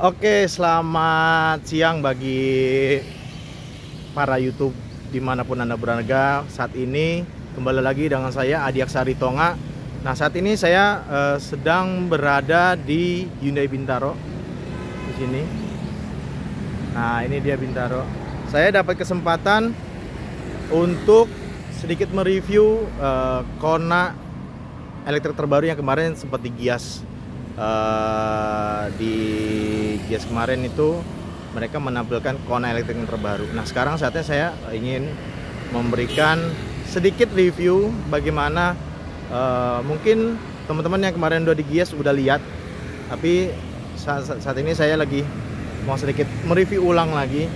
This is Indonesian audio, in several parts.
Oke, selamat siang bagi para YouTube dimanapun Anda berada. Saat ini kembali lagi dengan saya Adi Aksari Tonga. Nah, saat ini saya sedang berada di Hyundai Bintaro di sini. Nah, ini dia Bintaro. Saya dapat kesempatan untuk sedikit mereview Kona elektrik terbaru yang kemarin sempat digias. Di gias kemarin itu mereka menampilkan Kona elektrik yang terbaru. Nah, sekarang saatnya saya ingin memberikan sedikit review bagaimana mungkin teman-teman yang kemarin udah digias udah lihat, tapi saat ini saya lagi mau sedikit mereview ulang lagi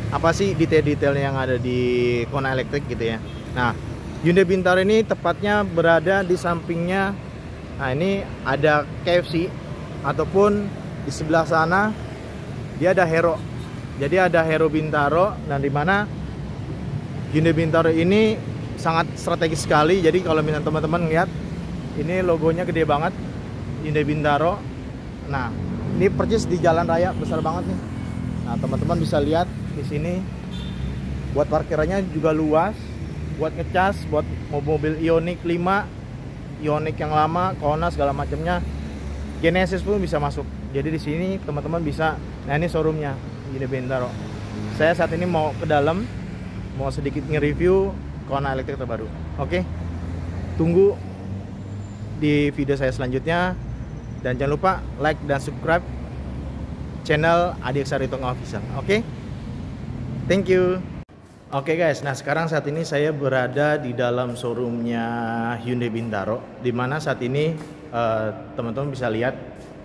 apa sih detail-detail yang ada di Kona elektrik gitu ya. Nah, Hyundai Bintaro ini tepatnya berada di sampingnya. Nah, ini ada KFC ataupun di sebelah sana dia ada Hero. Jadi ada Hero Bintaro, dan di mana Hyundai Bintaro ini sangat strategis sekali. Jadi kalau misalnya teman-teman lihat, ini logonya gede banget Hyundai Bintaro. Nah, ini persis di jalan raya besar banget nih. Nah, teman-teman bisa lihat di sini buat parkirannya juga luas, buat ngecas, buat mobil Ioniq 5, Ioniq yang lama, Kona segala macamnya, Genesis pun bisa masuk. Jadi di sini teman-teman bisa. Nah, ini showroomnya Hyundai Bintaro. Saya saat ini mau ke dalam, mau sedikit nge-review Kona elektrik terbaru. Oke, tunggu di video saya selanjutnya, dan jangan lupa like dan subscribe channel Adi Aksari Tonga Official. Oke, thank you. Oke guys, nah sekarang saat ini saya berada di dalam showroomnya Hyundai Bintaro, dimana saat ini teman-teman bisa lihat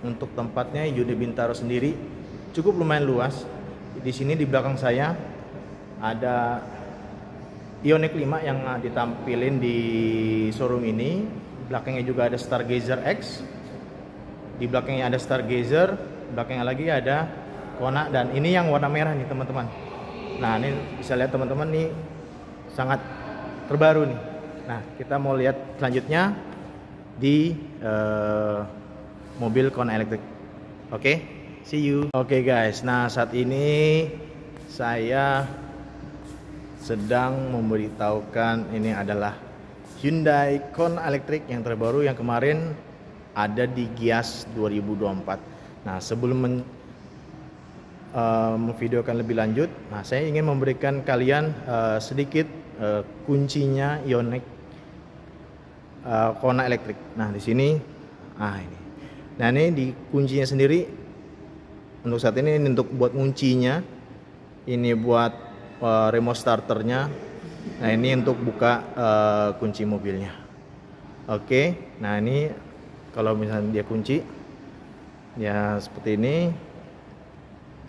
untuk tempatnya Hyundai Bintaro sendiri cukup lumayan luas. Di sini di belakang saya ada Ioniq 5 yang ditampilin di showroom ini. Belakangnya juga ada Stargazer X, di belakangnya ada Stargazer, belakangnya lagi ada Kona, dan ini yang warna merah nih teman-teman. Nah, ini bisa lihat teman-teman, nih sangat terbaru nih. Nah, kita mau lihat selanjutnya di mobil Kona elektrik. Oke, see you. Oke guys, nah saat ini saya sedang memberitahukan ini adalah Hyundai Kona elektrik yang terbaru yang kemarin ada di Gias 2024. Nah, sebelum memvideokan lebih lanjut, nah saya ingin memberikan kalian sedikit kuncinya Ioniq Kona elektrik. Nah, di sini, ini. Nah, ini di kuncinya sendiri. Untuk saat ini untuk buat kuncinya, ini buat remote starternya. Nah, ini untuk buka kunci mobilnya. Oke, nah ini kalau misalnya dia kunci, ya seperti ini.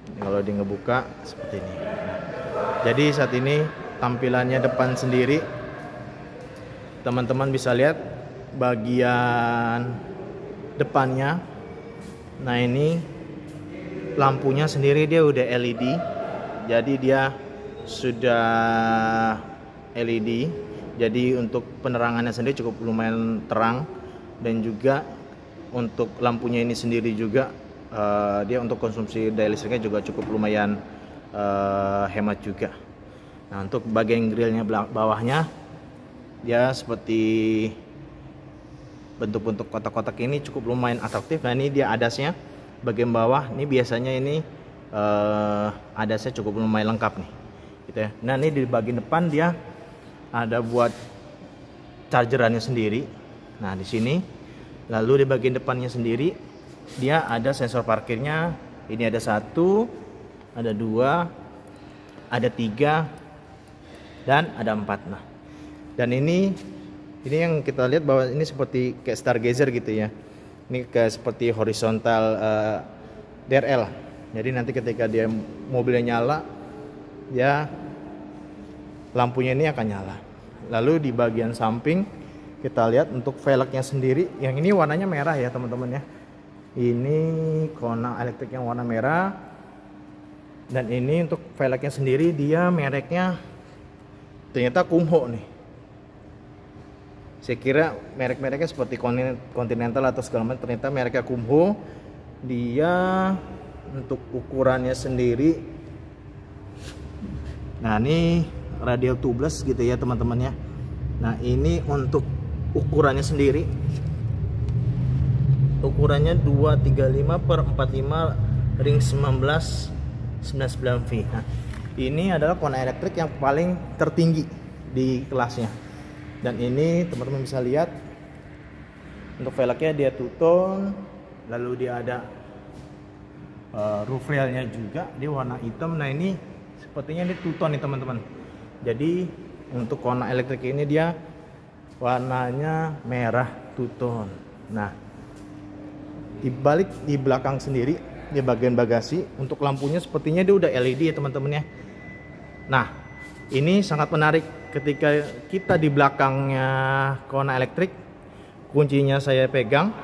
Kalau dia ngebuka seperti ini. Jadi saat ini tampilannya depan sendiri, teman-teman bisa lihat bagian depannya. Nah, ini lampunya sendiri dia udah LED. Jadi dia sudah LED. Jadi untuk penerangannya sendiri cukup lumayan terang, dan juga untuk lampunya ini sendiri juga dia untuk konsumsi daya listriknya juga cukup lumayan hemat juga. Nah, untuk bagian grillnya bawahnya dia seperti bentuk-bentuk kotak-kotak ini cukup lumayan atraktif. Nah, ini dia adasnya bagian bawah. Ini biasanya ini adasnya cukup lumayan lengkap nih, gitu ya. Nah, ini di bagian depan dia ada buat chargerannya sendiri. Nah, di sini, lalu di bagian depannya sendiri dia ada sensor parkirnya. Ini ada 1, ada 2, ada 3, dan ada 4. Nah, dan ini yang kita lihat bahwa ini seperti kayak Stargazer gitu ya. Ini kayak seperti horizontal DRL. Jadi nanti ketika dia mobilnya nyala, ya lampunya ini akan nyala. Lalu di bagian samping kita lihat untuk velgnya sendiri, yang ini warnanya merah ya teman-teman ya. Ini Kona elektrik yang warna merah. Dan ini untuk velgnya sendiri dia mereknya ternyata Kumho nih. Saya kira merek-mereknya seperti Continental atau segala macam, ternyata mereknya Kumho. Dia untuk ukurannya sendiri. Nah ini radial tubeless gitu ya teman-teman ya. Nah ini untuk ukurannya sendiri, ukurannya 235 per 45 ring 1999 V. Nah ini adalah kona elektrik yang paling tertinggi di kelasnya. Dan ini teman-teman bisa lihat untuk velgnya dia two-tone, lalu dia ada roof railnya juga, dia warna hitam. Nah ini sepertinya ini two-tone nih teman-teman. Jadi untuk kona elektrik ini dia warnanya merah two-tone. Nah di belakang sendiri di bagian bagasi untuk lampunya sepertinya dia udah LED ya teman-teman ya. Nah ini sangat menarik ketika kita di belakangnya kona elektrik, kuncinya saya pegang,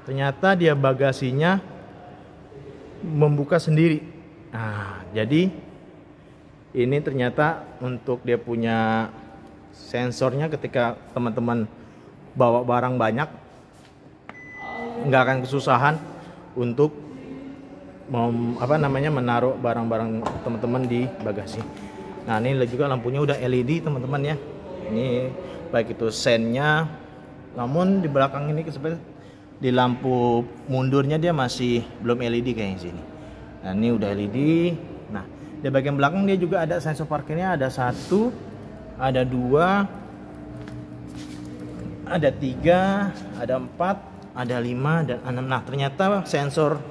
ternyata dia bagasinya membuka sendiri. Nah jadi ini ternyata untuk dia punya sensornya, ketika teman-teman bawa barang banyak nggak akan kesusahan untuk menaruh barang-barang teman-teman di bagasi. Nah ini juga lampunya udah LED teman-teman ya. Ini baik itu sennya, namun di belakang ini seperti di lampu mundurnya dia masih belum LED kayaknya sini. Nah ini udah LED. Nah di bagian belakang dia juga ada sensor parkirnya, ada 1, ada 2, ada 3, ada 4, ada 5 dan 6. Nah ternyata sensor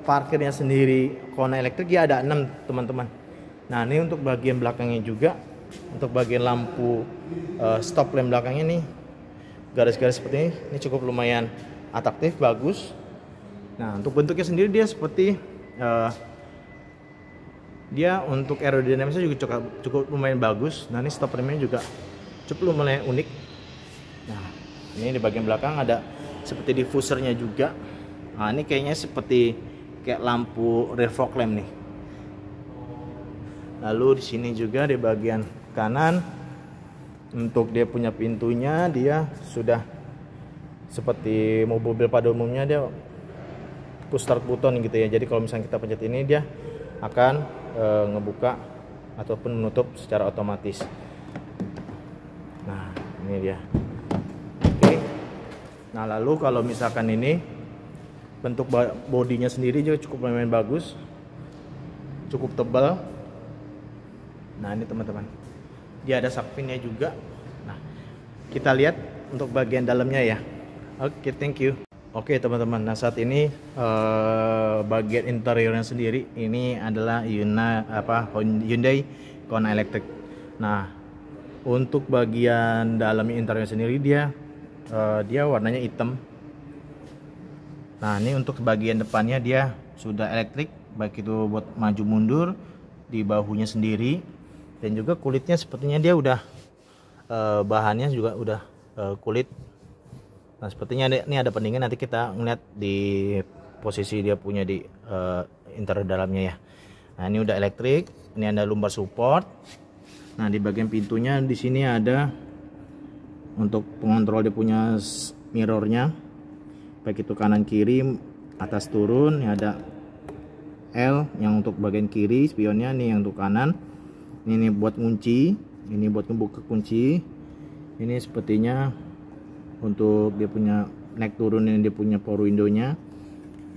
parkirnya sendiri kona elektrik ya ada 6 teman-teman. Nah ini untuk bagian belakangnya juga, untuk bagian lampu stop lamp belakangnya nih, garis-garis seperti ini cukup lumayan atraktif, bagus. Nah untuk bentuknya sendiri dia seperti dia untuk aerodinamisnya juga cukup lumayan bagus. Nah ini stop lampnya juga cukup lumayan unik. Nah ini di bagian belakang ada seperti diffusernya juga. Nah ini kayaknya seperti kayak lampu rear fog lamp nih. Lalu di sini juga di bagian kanan untuk dia punya pintunya, dia sudah seperti mobil pada umumnya, dia push start button gitu ya. Jadi kalau misalnya kita pencet ini dia akan ngebuka ataupun menutup secara otomatis. Nah ini dia. Oke. Nah lalu kalau misalkan ini bentuk bodinya sendiri juga cukup lumayan bagus, cukup tebal. Nah ini teman-teman, dia ada shark fin-nya juga. Nah kita lihat untuk bagian dalamnya ya. Oke, thank you. Oke teman-teman, nah saat ini bagian interiornya sendiri ini adalah Hyundai Kona Electric. Nah untuk bagian dalam interiornya sendiri dia warnanya hitam. Nah ini untuk bagian depannya dia sudah elektrik, baik itu buat maju mundur, di bahunya sendiri, dan juga kulitnya sepertinya dia udah bahannya juga udah kulit. Nah sepertinya ini ada pendingin, nanti kita ngeliat di posisi dia punya di interior dalamnya ya. Nah ini udah elektrik, ini ada lumbar support. Nah di bagian pintunya di sini ada untuk pengontrol dia punya mirrornya, baik itu kanan kiri, atas turun. Ini ada L yang untuk bagian kiri spionnya, nih yang untuk kanan. Ini buat kunci, ini buat membuka kunci. Ini sepertinya untuk dia punya naik turun, ini dia punya power window-nya.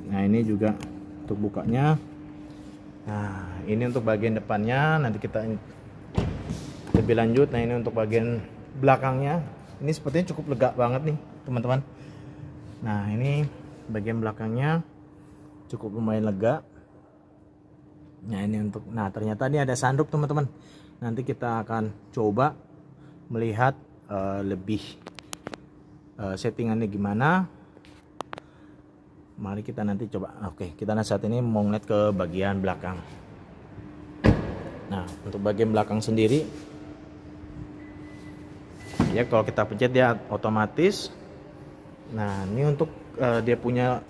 Nah ini juga untuk bukanya. Nah ini untuk bagian depannya, nanti kita lebih lanjut. Nah ini untuk bagian belakangnya, ini sepertinya cukup lega banget nih teman-teman. Nah ini bagian belakangnya cukup lumayan lega. Nah ini untuk, nah ternyata ini ada sunroof teman-teman. Nanti kita akan coba melihat lebih settingannya gimana. Mari kita nanti coba. Oke, kita saat ini mau ngeliat ke bagian belakang. Nah untuk bagian belakang sendiri ya, kalau kita pencet dia otomatis. Nah ini untuk dia punya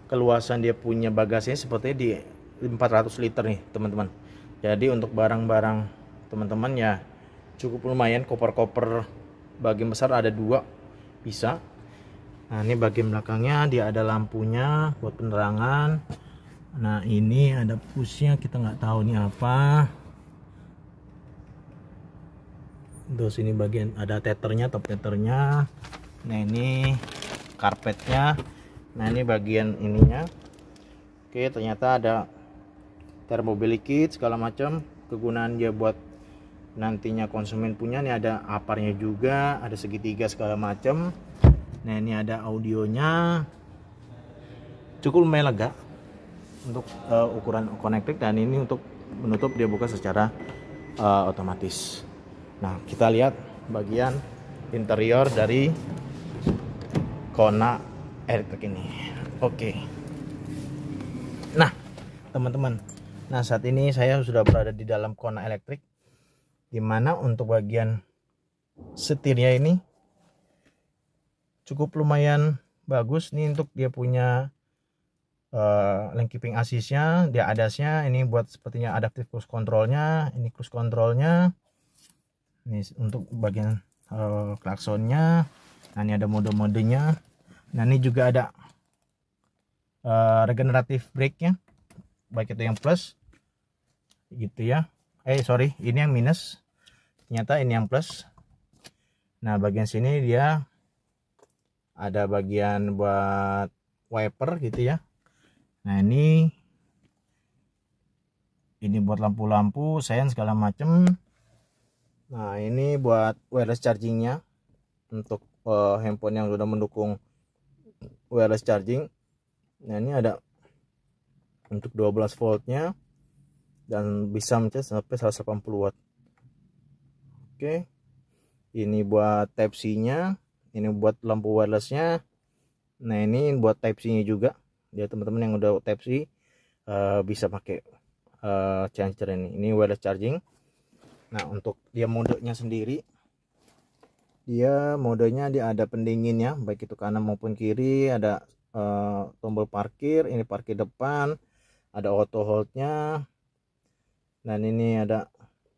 keluasan, dia punya bagasinya seperti di 400 liter nih teman-teman. Jadi untuk barang-barang teman-teman ya cukup lumayan. Koper-koper bagian besar ada 2 bisa. Nah ini bagian belakangnya dia ada lampunya buat penerangan. Nah ini ada pushnya, kita nggak tahu ini apa. Terus ini bagian ada teternya, top teternya. Nah ini karpetnya. Nah ini bagian ininya. Oke, ternyata ada turbo liquid segala macam. Kegunaan dia buat nantinya konsumen punya. Nih ada aparnya juga, ada segitiga segala macam. Nah ini ada audionya, cukup lumayan lega untuk ukuran connected, dan ini untuk menutup dia buka secara otomatis. Nah kita lihat bagian interior dari Kona elektrik ini. Oke. Nah teman-teman, nah saat ini saya sudah berada di dalam Kona elektrik, dimana untuk bagian setirnya ini cukup lumayan bagus nih. Untuk dia punya lane keeping assist-nya, dia ADAS-nya ini buat sepertinya adaptive cruise control-nya, ini cruise control-nya. Ini untuk bagian klaksonnya. Nah ini ada mode-modenya. Nah ini juga ada regenerative brake-nya, baik itu yang plus gitu ya. Sorry, ini yang minus, ternyata ini yang plus. Nah bagian sini dia ada bagian buat wiper gitu ya. Nah ini buat lampu-lampu, sen segala macem. Nah ini buat wireless chargingnya, untuk handphone yang sudah mendukung wireless charging. Nah ini ada untuk 12 voltnya dan bisa mencas sampai 180 watt. Oke, ini buat type C nya, ini buat lampu wirelessnya. Nah ini buat type C nya juga ya teman-teman, yang udah type C bisa pakai charger ini wireless charging. Nah untuk dia modenya sendiri, dia ada pendinginnya baik itu kanan maupun kiri, ada tombol parkir, ini parkir depan, ada auto hold-nya, dan ini ada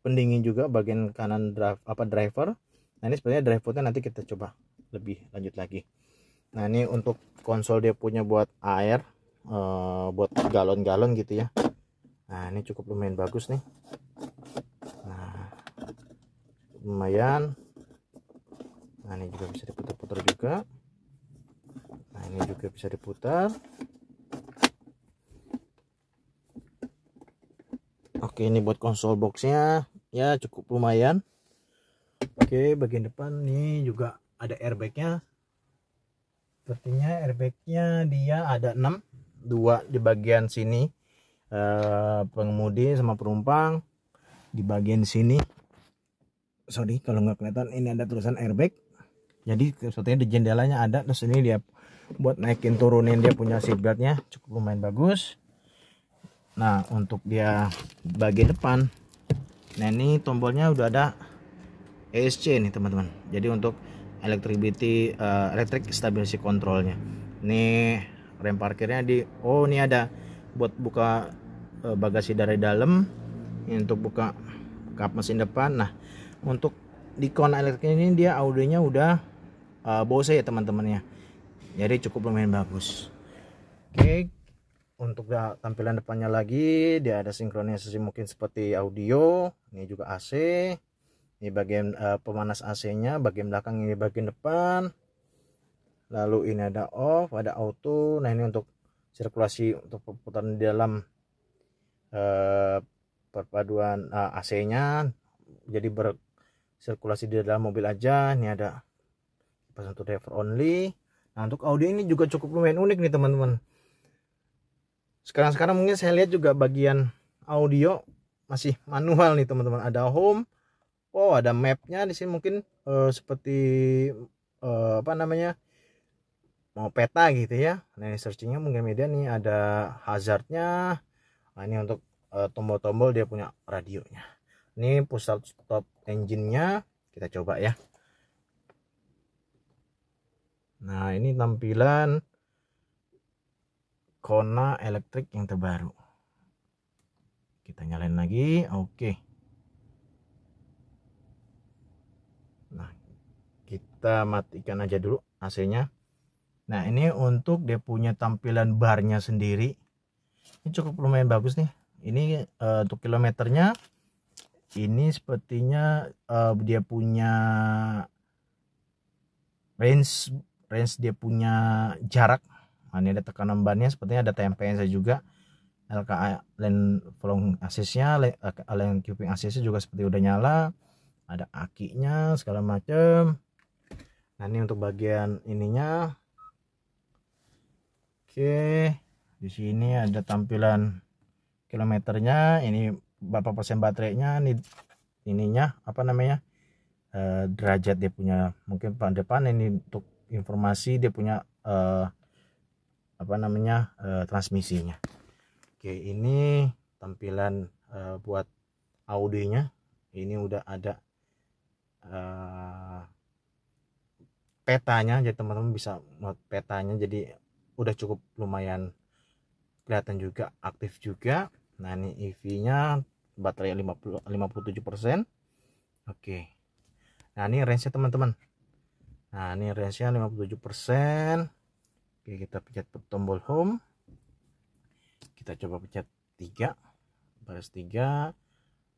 pendingin juga bagian kanan driver. Nah ini sebenarnya drivernya nanti kita coba lebih lanjut lagi. Nah ini untuk konsol dia punya buat air, buat galon-galon gitu ya. Nah ini cukup lumayan bagus nih. Nah lumayan. Nah ini juga bisa diputar-putar juga. Nah ini juga bisa diputar. Oke, ini buat konsol boxnya ya cukup lumayan. Oke, bagian depan nih juga ada airbagnya. Sepertinya airbagnya dia ada 6, 2 di bagian sini pengemudi sama penumpang. Di bagian sini, sorry kalau nggak kelihatan, ini ada tulisan airbag. Jadi sepertinya di jendelanya ada. Terus ini dia buat naikin turunin dia punya seatbeltnya, cukup lumayan bagus. Nah untuk dia bagian depan, nah ini tombolnya udah ada ESC nih teman-teman. Jadi untuk electric stability controlnya. Ini rem parkirnya ini ada buat buka bagasi dari dalam. Ini untuk buka kap mesin depan. Nah untuk di Kona elektrik ini dia audionya udah Bose ya teman-teman ya. Jadi cukup lumayan bagus. Oke, untuk tampilan depannya lagi dia ada sinkronisasi mungkin seperti audio. Ini juga AC. Ini bagian pemanas AC-nya, bagian belakang, ini bagian depan. Lalu ini ada off, ada auto. Nah ini untuk sirkulasi, untuk perputaran di dalam perpaduan AC-nya, jadi bersirkulasi di dalam mobil aja. Ini ada kipas untuk driver only. Nah untuk audio ini juga cukup lumayan unik nih teman-teman. Sekarang mungkin saya lihat juga bagian audio masih manual nih teman-teman. Ada home. Oh ada mapnya di sini mungkin seperti apa namanya, mau peta gitu ya. Nah ini searchingnya mungkin media nih, ada hazardnya. Nah ini untuk tombol-tombol dia punya radionya. Ini push stop engine-nya, kita coba ya. Nah ini tampilan Kona elektrik yang terbaru. Kita nyalain lagi, oke. Nah kita matikan aja dulu AC-nya. Nah ini untuk dia punya tampilan barnya sendiri. Ini cukup lumayan bagus nih. Ini untuk kilometernya ini sepertinya dia punya range dia punya jarak. Nah, ini ada tekanan bannya, sepertinya ada TMPS juga. LKA lane flowing assist-nya, lane keeping assist-nya juga seperti udah nyala. Ada akinya segala macam. Nah, ini untuk bagian ininya. Oke, di sini ada tampilan kilometernya. Ini berapa persen baterainya, ininya apa namanya, derajat dia punya, mungkin depan ini untuk informasi dia punya apa namanya, transmisinya. Oke, ini tampilan buat audionya. Ini udah ada petanya, jadi teman-teman bisa note petanya, jadi udah cukup lumayan kelihatan juga, aktif juga. Nah, ini EV-nya baterai 57%. Oke. Nah, ini range-nya teman-teman. Nah, ini range-nya 57%. Oke, kita pencet tombol home. Kita coba pencet 3. Baris 3.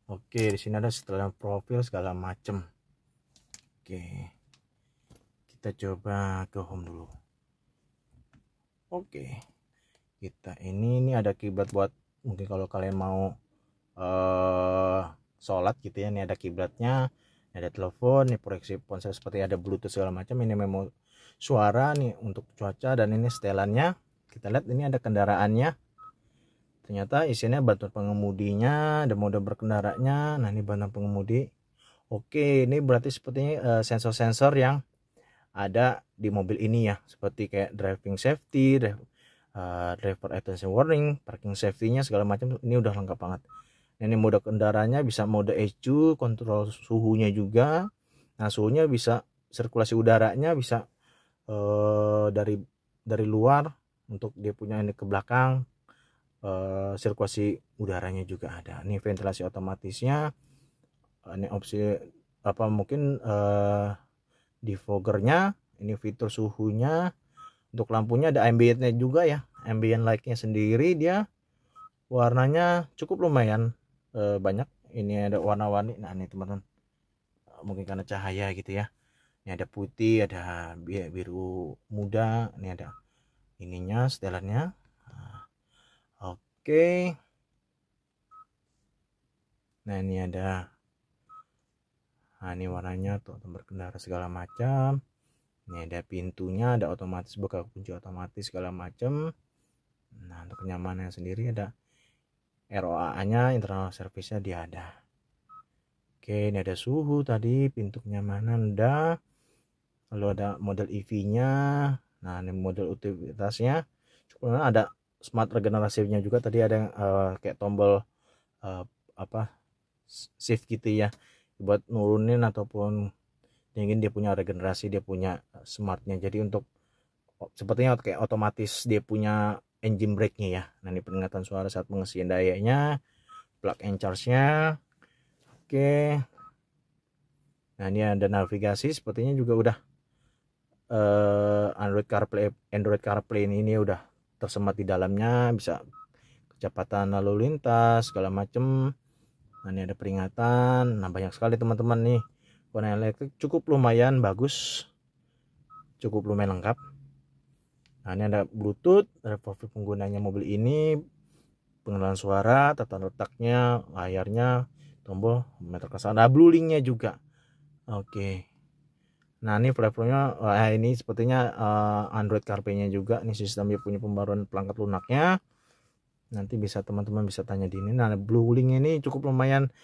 Oke, di sini ada setelan profil segala macem. Oke. Kita coba ke home dulu. Oke. Kita ini ada kiblat buat mungkin kalau kalian mau sholat gitu ya. Ini ada kiblatnya, ada telepon, ini proyeksi ponsel seperti ada bluetooth segala macam. Ini memo suara nih untuk cuaca, dan ini setelannya. Kita lihat ini ada kendaraannya. Ternyata isinya bantuan pengemudinya, ada mode berkendaranya. Nah, ini bantuan pengemudi. Oke, ini berarti sepertinya sensor-sensor yang ada di mobil ini ya, seperti kayak driving safety, driver attention warning, parking safety-nya segala macam. Ini udah lengkap banget. Ini mode kendaraannya bisa mode ECU, kontrol suhunya juga. Nah, suhunya bisa, sirkulasi udaranya bisa dari luar untuk dia punya ini ke belakang, sirkulasi udaranya juga ada. Ini ventilasi otomatisnya, ini opsi apa mungkin defoggernya, ini fitur suhunya. Untuk lampunya ada ambientnya juga ya, ambient light-nya sendiri, dia warnanya cukup lumayan banyak. Ini ada warna-warni. Nah, ini teman-teman, mungkin karena cahaya gitu ya. Ini ada putih, ada biru muda, ini ada ininya setelannya. Oke. Nah, ini ada, nah ini warnanya tuh berkendara segala macam. Ini ada pintunya, ada otomatis buka kunci otomatis segala macam. Nah, untuk kenyamanan sendiri ada ROA-nya, internal service-nya dia ada. Oke, ini ada suhu tadi, pintu kenyamanan ada. Lalu ada model EV-nya. Nah, ini model utilitasnya. Cukup ada smart regenerasinya juga. Tadi ada kayak tombol apa shift gitu ya, buat nurunin ataupun ingin dia punya regenerasi, dia punya smartnya. Jadi untuk sepertinya kayak otomatis dia punya engine brake-nya ya. Nah, ini peringatan suara saat pengisian dayanya, plug and charge-nya. Oke. Nah, ini ada navigasi, sepertinya juga udah Android CarPlay ini udah tersemat di dalamnya, bisa kecepatan lalu lintas segala macem. Nah, ini ada peringatan. Nah, banyak sekali teman-teman nih. Warna elektrik cukup lumayan bagus, cukup lumayan lengkap. Nah, ini ada Bluetooth, ada profil penggunanya mobil ini, pengenalan suara, tata letaknya, layarnya, tombol meter kesan, ada blue link-nya juga. Oke. Nah, ini platformnya ini sepertinya Android CarPlay-nya juga. Ini sistem dia punya pembaruan perangkat lunaknya. Nanti bisa teman-teman bisa tanya di ini. Nah, blue link ini cukup lumayan,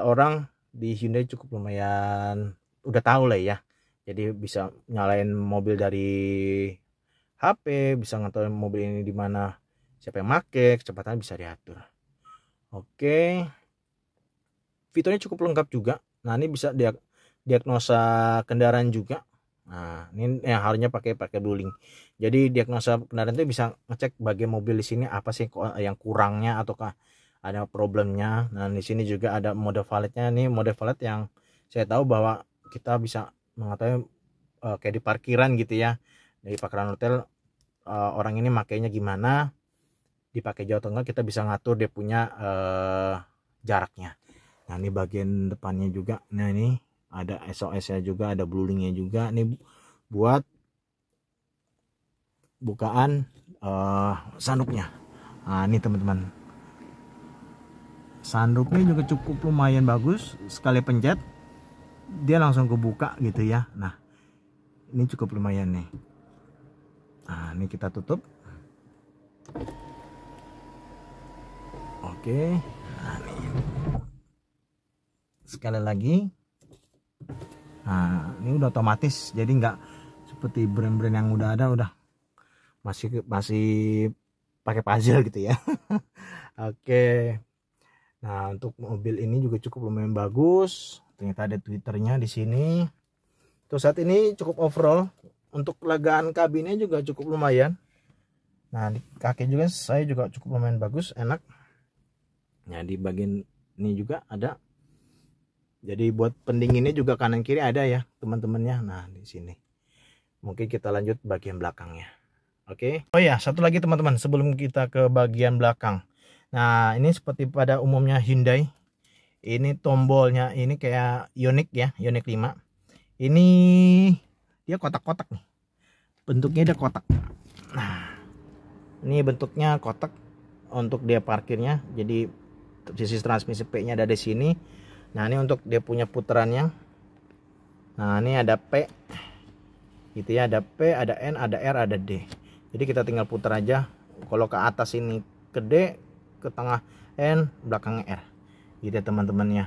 orang di Hyundai cukup lumayan udah tahu lah ya. Jadi bisa nyalain mobil dari HP, bisa ngetahui mobil ini di mana, siapa yang make, kecepatannya bisa diatur. Oke. Fiturnya cukup lengkap juga. Nah, ini bisa diagnosa kendaraan juga. Nah, ini yang harusnya pakai blue link. Jadi diagnosa kendaraan itu bisa ngecek bagian mobil di sini apa sih yang kurangnya ataukah ada problemnya. Nah, di sini juga ada mode valetnya. Nih mode valet yang saya tahu bahwa kita bisa mengetahui kayak di parkiran gitu ya. Dari parkiran hotel orang ini makainya gimana. dipakai jauh atau enggak, kita bisa ngatur dia punya jaraknya. Nah ini bagian depannya juga, nah ini ada SOS nya juga, ada bluelink-nya juga. Ini buat bukaan sanduknya. Nah ini teman-teman, sanduknya juga cukup lumayan bagus, sekali pencet dia langsung kebuka gitu ya. Nah ini cukup lumayan nih. Nah ini kita tutup. Oke, nah, ini. Sekali lagi. Nah ini udah otomatis, jadi nggak seperti brand-brand yang udah ada, udah masih pakai puzzle gitu ya. Oke. Nah untuk mobil ini juga cukup lumayan bagus. Ternyata ada Twitternya di sini. Terus saat ini cukup overall untuk legaan kabinnya juga cukup lumayan. Nah di kaki juga saya juga cukup lumayan bagus, enak. Nah di bagian ini juga ada. Jadi buat pendinginnya juga kanan kiri ada ya teman-temannya. Nah di sini. Mungkin kita lanjut bagian belakangnya. Oke. Oh ya, satu lagi teman-teman sebelum kita ke bagian belakang. Nah ini seperti pada umumnya Hyundai. Ini tombolnya ini kayak Ioniq ya, Ioniq 5. Ini dia kotak-kotak nih. Bentuknya dia kotak. Nah ini bentuknya kotak untuk dia parkirnya. Jadi sisi transmisi P-nya ada di sini. Nah ini untuk dia punya putarannya. Nah ini ada P gitu ya, ada P, ada N, ada R, ada D. Jadi kita tinggal putar aja. Kalau ke atas ini ke D, ke tengah N, belakangnya R gitu ya teman-temannya.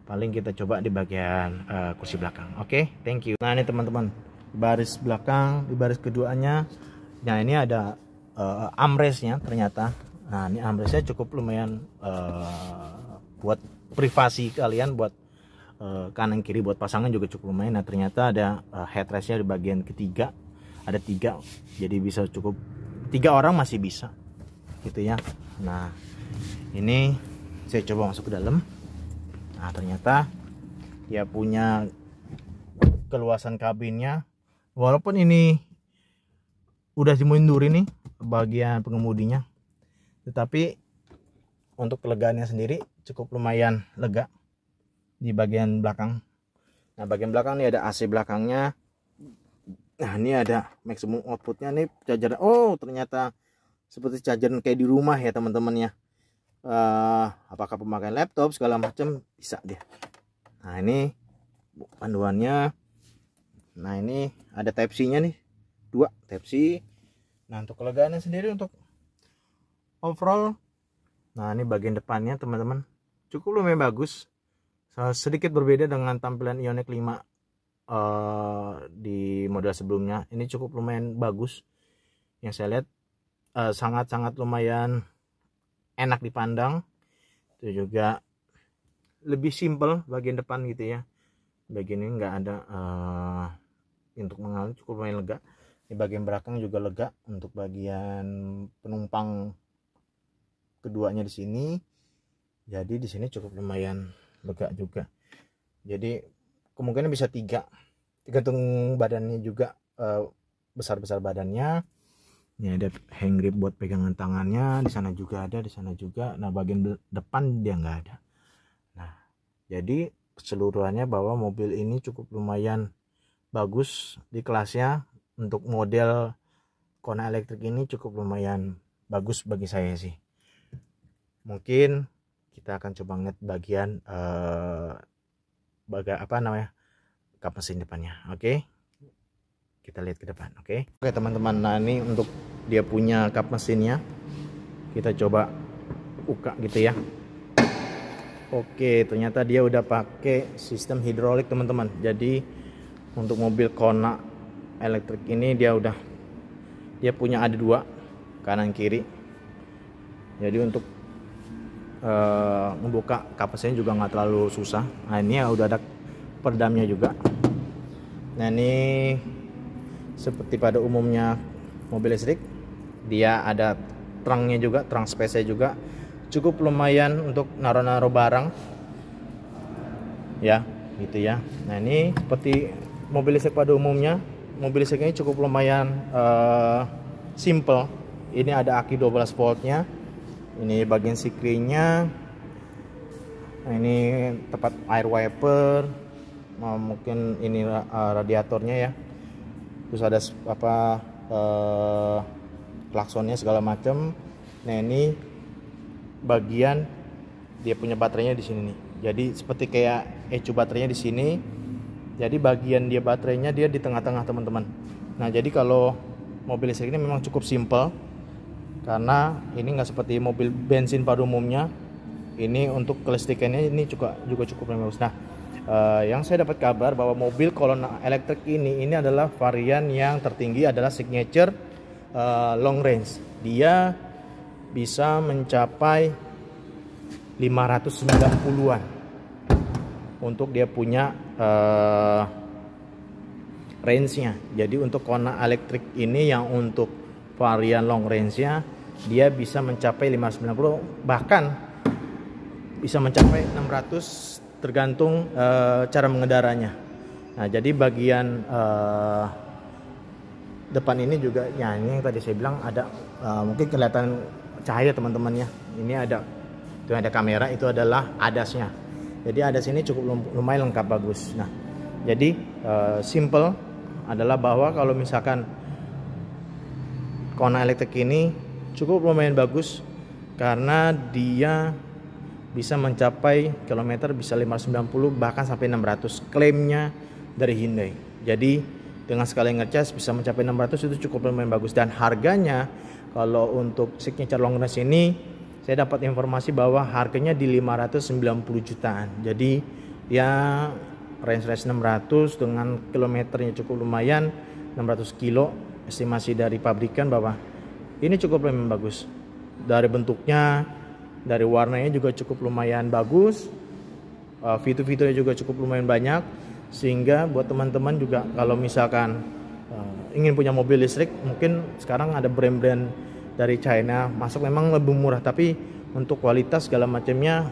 Paling kita coba di bagian kursi belakang. Oke, thank you. Nah ini teman-teman, baris belakang, di baris keduanya. Nah ini ada armrestnya ternyata. Nah ini armrestnya cukup lumayan buat privasi kalian, buat kanan kiri buat pasangan juga cukup lumayan. Nah ternyata ada headrestnya di bagian ketiga, ada 3, jadi bisa cukup 3 orang masih bisa gitu ya. Nah ini saya coba masuk ke dalam. Nah ternyata dia punya keluasan kabinnya, walaupun ini udah dimundurin nih bagian pengemudinya, tetapi untuk kelegaannya sendiri cukup lumayan lega di bagian belakang. Nah bagian belakang ini ada AC belakangnya. Nah ini ada maximum outputnya nih, charger. Oh ternyata seperti charger kayak di rumah ya teman-teman ya. Apakah pemakaian laptop segala macam bisa dia. Nah ini panduannya. Nah ini ada Type C nya nih, 2 Type C. Nah untuk kelegaannya sendiri untuk overall, nah ini bagian depannya teman-teman cukup lumayan bagus. Sedikit berbeda dengan tampilan Ioniq 5 di model sebelumnya. Ini cukup lumayan bagus. Yang saya lihat sangat-sangat lumayan enak dipandang. Itu juga lebih simple bagian depan gitu ya. Bagian ini nggak ada untuk mengalir, cukup lumayan lega. Di bagian belakang juga lega untuk bagian penumpang keduanya di sini. Jadi di sini cukup lumayan lega juga. Jadi kemungkinan bisa 3, tergantung badannya juga, besar-besar badannya. Ini ada hand grip buat pegangan tangannya, di sana juga ada, di sana juga. Nah bagian depan dia nggak ada. Nah jadi keseluruhannya bahwa mobil ini cukup lumayan bagus di kelasnya. Untuk model Kona elektrik ini cukup lumayan bagus bagi saya sih. Mungkin kita akan coba ngeliat bagian kap mesin depannya. Oke, kita lihat ke depan. Oke, teman-teman, nah ini untuk dia punya kap mesinnya, kita coba buka gitu ya. Oke, ternyata dia udah pakai sistem hidrolik teman-teman. Jadi untuk mobil Kona elektrik ini dia punya ada 2 kanan kiri. Jadi untuk membuka kap mesinnya juga nggak terlalu susah. Nah ini ya udah ada peredamnya juga. Nah ini seperti pada umumnya mobil listrik, dia ada trungnya juga, trunk space-nya juga cukup lumayan untuk naruh-naruh barang ya gitu ya. Nah ini seperti mobil listrik pada umumnya, mobil listrik ini cukup lumayan simple Ini ada aki 12 voltnya. Ini bagian sikringnya. Nah, ini tempat air wiper. Nah, mungkin ini radiatornya ya. Terus ada klaksonnya segala macam. Nah, ini bagian dia punya baterainya di sini nih. Jadi seperti kayak ecu baterainya di sini. Jadi bagian dia baterainya dia di tengah-tengah, teman-teman. Nah, jadi kalau mobil listrik ini memang cukup simple, karena ini nggak seperti mobil bensin pada umumnya. Ini untuk kelistrikannya ini juga cukup bagus. Nah, yang saya dapat kabar bahwa mobil Kona elektrik ini adalah varian yang tertinggi, adalah signature long range. Dia bisa mencapai 590-an untuk dia punya range-nya. Jadi untuk Kona elektrik ini yang untuk varian long range-nya dia bisa mencapai 590, bahkan bisa mencapai 600 tergantung cara mengendaranya. Nah, jadi bagian depan ini juga ya, ini yang tadi saya bilang ada mungkin kelihatan cahaya, teman-teman ya. Ini ada kamera, itu adalah ADAS-nya. Jadi ADAS ini cukup lumayan lengkap, bagus. Nah, jadi simple adalah bahwa kalau misalkan Kona elektrik ini cukup lumayan bagus karena dia bisa mencapai kilometer bisa 590 bahkan sampai 600 klaimnya dari Hyundai. Jadi dengan sekali ngecas bisa mencapai 600, itu cukup lumayan bagus. Dan harganya kalau untuk signature long range ini saya dapat informasi bahwa harganya di 590 jutaan. Jadi ya range 600 dengan kilometernya cukup lumayan, 600 kilo estimasi dari pabrikan, bahwa ini cukup lumayan bagus. Dari bentuknya, dari warnanya juga cukup lumayan bagus, fitur-fiturnya juga cukup lumayan banyak, sehingga buat teman-teman juga kalau misalkan ingin punya mobil listrik, mungkin sekarang ada brand-brand dari China masuk memang lebih murah, tapi untuk kualitas segala macamnya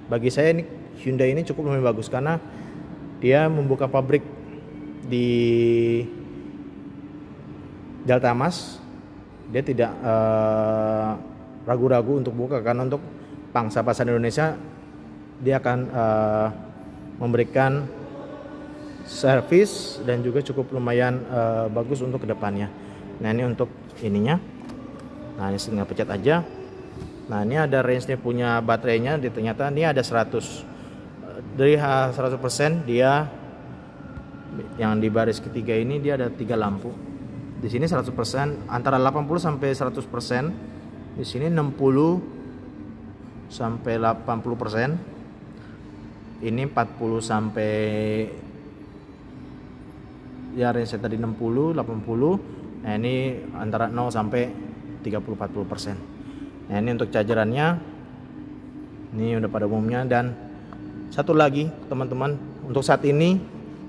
bagi saya ini Hyundai ini cukup lumayan bagus karena dia membuka pabrik di Delta Mas. Dia tidak ragu-ragu untuk buka, karena untuk pangsa pasar Indonesia dia akan memberikan servis dan juga cukup lumayan bagus untuk kedepannya. Nah, ini untuk ininya. Nah, ini tinggal pencet aja. Nah, ini ada range-nya punya baterainya. Ternyata ini ada 100 dari 100%. Dia yang di baris ketiga ini dia ada 3 lampu. Di sini 100%, antara 80 sampai 100%. Di sini 60 sampai 80%. Ini 40 sampai ya range tadi 60, 80. Nah, ini antara 0 sampai 30-40%. Nah, ini untuk chargerannya. Ini udah pada umumnya. Dan satu lagi teman-teman, untuk saat ini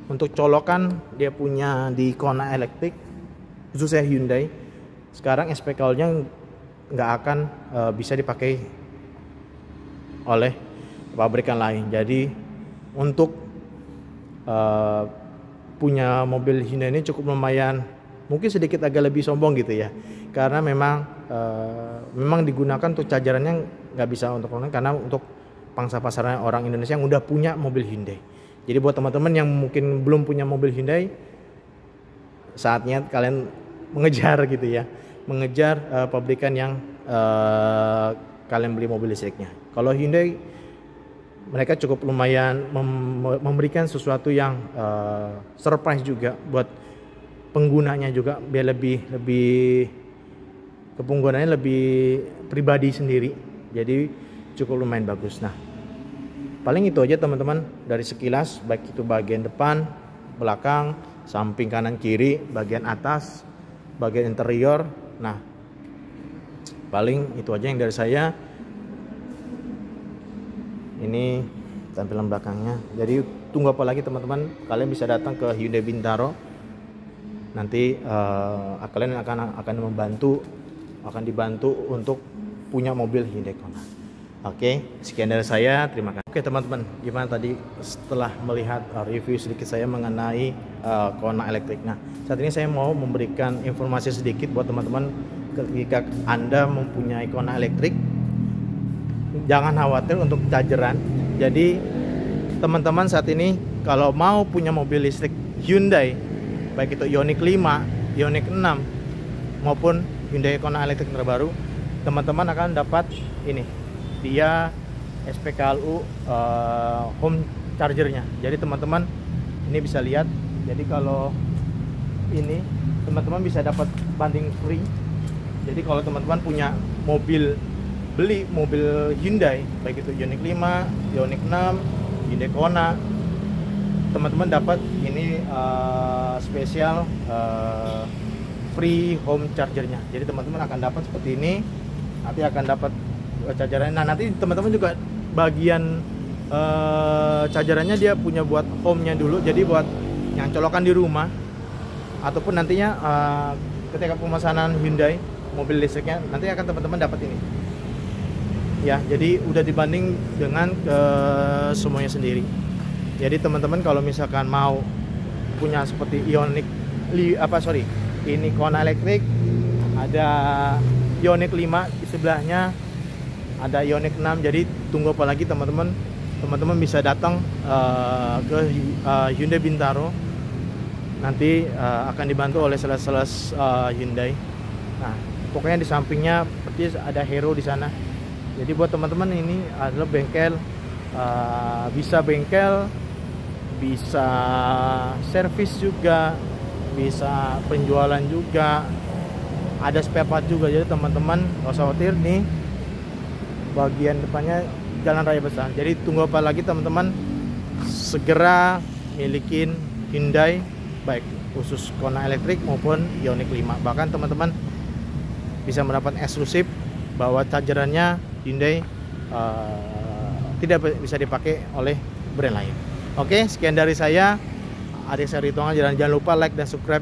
untuk colokan dia punya di Kona elektrik khususnya Hyundai, sekarang SPKL-nya nggak akan bisa dipakai oleh pabrikan lain. Jadi untuk punya mobil Hyundai ini cukup lumayan, mungkin sedikit agak lebih sombong gitu ya, karena memang digunakan untuk chargerannya nggak bisa untuk online, karena untuk pangsa pasarnya orang Indonesia yang udah punya mobil Hyundai. Jadi buat teman-teman yang mungkin belum punya mobil Hyundai, saatnya kalian mengejar gitu ya, mengejar pabrikan yang kalian beli mobil listriknya. Kalau Hyundai, mereka cukup lumayan memberikan sesuatu yang surprise juga buat penggunanya juga, biar lebih kepenggunaannya lebih pribadi sendiri. Jadi cukup lumayan bagus. Nah, paling itu aja teman-teman dari sekilas, baik itu bagian depan, belakang, samping kanan kiri, bagian atas, bagian interior. Nah, paling itu aja yang dari saya. Ini tampilan belakangnya. Jadi tunggu apa lagi teman-teman, kalian bisa datang ke Hyundai Bintaro. Nanti kalian akan dibantu untuk punya mobil Hyundai Kona. Oke, sekian dari saya. Terima kasih. Oke teman-teman, gimana tadi setelah melihat review sedikit saya mengenai Kona elektrik. Nah, saat ini saya mau memberikan informasi sedikit buat teman-teman. Ketika Anda mempunyai Kona elektrik, jangan khawatir untuk chargeran. Jadi teman-teman saat ini kalau mau punya mobil listrik Hyundai, baik itu Ioniq 5, Ioniq 6 maupun Hyundai Kona elektrik terbaru, teman-teman akan dapat ini, dia SPKLU home chargernya. Jadi teman-teman ini bisa lihat. Jadi kalau ini teman-teman bisa dapat banding free. Jadi kalau teman-teman punya beli mobil Hyundai, baik itu Ioniq 5, Ioniq 6, Hyundai Kona, teman-teman dapat ini spesial free home chargernya. Jadi teman-teman akan dapat seperti ini, nanti akan dapat chargerannya. Nah, nanti teman-teman juga bagian chargerannya dia punya buat home-nya dulu, jadi buat yang colokan di rumah ataupun nantinya ketika pemesanan Hyundai mobil listriknya nanti akan teman-teman dapat ini. Ya, jadi udah dibanding dengan semuanya sendiri. Jadi teman-teman kalau misalkan mau punya seperti ini Kona elektrik, ada Ioniq 5 di sebelahnya, ada Ioniq 6. Jadi tunggu apa lagi teman-teman? Teman-teman bisa datang ke Hyundai Bintaro. Nanti akan dibantu oleh sales Hyundai. Nah, pokoknya di sampingnya persis ada Hero di sana. Jadi buat teman-teman ini adalah bengkel, bisa servis juga, bisa penjualan juga, ada spare part juga. Jadi teman-teman nggak usah khawatir, nih bagian depannya jalan raya besar. Jadi tunggu apa lagi teman-teman, segera milikin Hyundai, baik khusus Kona elektrik maupun Ioniq 5. Bahkan teman-teman bisa mendapat eksklusif bahwa chargerannya Hyundai tidak bisa dipakai oleh brand lain. Oke, sekian dari saya, Adi Aksa Ritonga. Jangan lupa like dan subscribe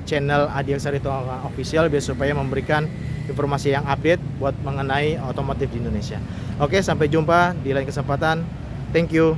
channel Adi Aksa Ritonga Official biar supaya memberikan informasi yang update buat mengenai otomotif di Indonesia. Oke, sampai jumpa di lain kesempatan. Thank you.